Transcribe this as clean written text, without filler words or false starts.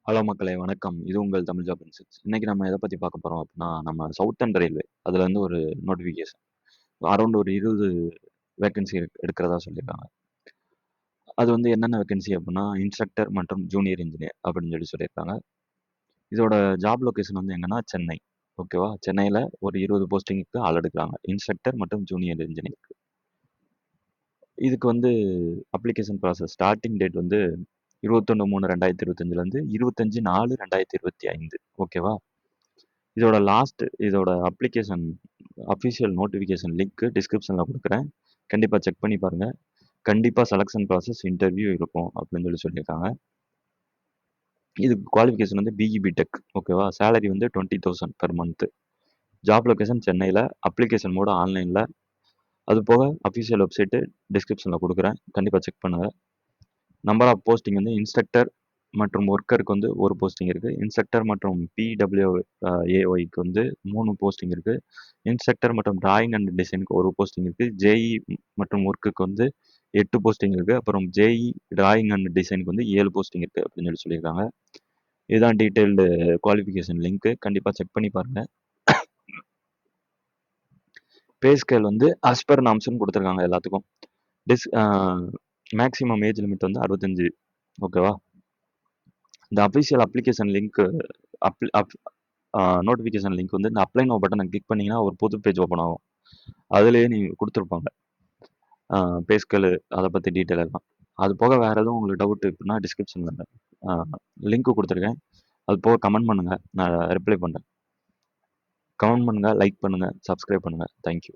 Hello மக்களே வணக்கம். இது உங்கள் தமிழ் ஜாப் இன்சைட்ஸ். இன்னைக்கு நம்ம எத பத்தி பார்க்க போறோம் அப்டின்னா, நம்ம சவுத்தர்ன் ரயில்வே அதுல இருந்து ஒரு நோட்டிஃபிகேஷன். அரவுண்ட் ஒரு 20 வேக்கன்சி எடுக்கிறதா சொல்லியிருக்காங்க. அது வந்து என்னென்ன வேக்கன்சி அப்டின்னா, இன்ஸ்ட்ரக்டர் மற்றும் ஜூனியர் இன்ஜினியர் அப்படின்னு சொல்லியிருக்காங்க. இதோட ஜாப் லொகேஷன் வந்து எங்கன்னா சென்னை. ஓகேவா? சென்னையில ஒரு 20 போஸ்டிங்க்கு ஆள் எடுக்குறாங்க. இன்ஸ்ட்ரக்டர் மற்றும் ஜூனியர் இன்ஜினியருக்கு. இதுக்கு வந்து அப்ளிகேஷன் ப்ராசஸ் ஸ்டார்ட்டிங் டேட் வந்து 21/3/2025லேருந்து 25/4/2025. ஓகேவா? இதோட அப்ளிகேஷன் அஃபிஷியல் நோட்டிஃபிகேஷன் லிங்க் டிஸ்கிரிப்ஷனில் கொடுக்குறேன். கண்டிப்பாக செக் பண்ணி பாருங்க. கண்டிப்பாக செலெக்ஷன் ப்ராசஸ் இன்டர்வியூ இருக்கும் அப்படின்னு சொல்லியிருக்காங்க. இதுக்கு குவாலிஃபிகேஷன் வந்து பிஇ பிடெக். ஓகேவா? சேலரி வந்து 20,000 பெர் மந்த். ஜாப் லொகேஷன் சென்னையில். அப்ளிகேஷன் மோட ஆன்லைனில். அது போக அஃபிஷியல் வெப்சைட்டு டிஸ்கிரிப்ஷனில் கொடுக்குறேன். கண்டிப்பாக செக் பண்ணுங்கள். நம்பர் ஆஃப் போஸ்டிங் வந்து இன்ஸ்ட்ரக்டர் மற்றும் ஒர்க்கருக்கு வந்து ஒரு போஸ்டிங் இருக்குது. இன்ஸ்ட்ரக்டர் மற்றும் பிடபிள்யூஏஒய்க்கு வந்து 3 போஸ்டிங் இருக்குது. இன்ஸ்ட்ரக்டர் மற்றும் டிராயிங் அண்ட் டிசைனுக்கு ஒரு போஸ்டிங் இருக்குது. ஜேஇ மற்றும் ஒர்க்குக்கு வந்து 8 போஸ்டிங் இருக்குது. அப்புறம் ஜேஇ டிராயிங் அண்ட் டிசைனுக்கு வந்து 7 போஸ்டிங் இருக்குது அப்படின்னு சொல்லியிருக்காங்க. இதுதான் டீட்டெயில்டு குவாலிஃபிகேஷன் லிங்க்கு. கண்டிப்பாக செக் பண்ணி பாருங்கள். பே ஸ்கேல் வந்து அஸ் பர் நாம்ஸ்னு கொடுத்துருக்காங்க எல்லாத்துக்கும். மேக்ஸிமம் ஏஜ் லிமிட் வந்து 65. ஓகேவா? இந்த official application link notification link வந்து இந்த அப்ளை நோ பட்டனை கிளிக் பண்ணிங்கன்னா ஒரு புது பேஜ் ஓப்பன் ஆகும். அதுலேயே நீங்கள் கொடுத்துருப்பாங்க பே ஸ்கேலு அதை பற்றி டீட்டெயில் எல்லாம். அது போக வேறு எதுவும் உங்களுக்கு டவுட் இருக்குன்னா டிஸ்கிரிப்ஷனில் லிங்க் கொடுத்துருக்கேன். அது போக கமெண்ட் பண்ணுங்கள், நான் ரிப்ளை பண்ணுறேன். கமெண்ட் பண்ணுங்கள், லைக் பண்ணுங்கள், சப்ஸ்கிரைப் பண்ணுங்கள். தேங்க்யூ.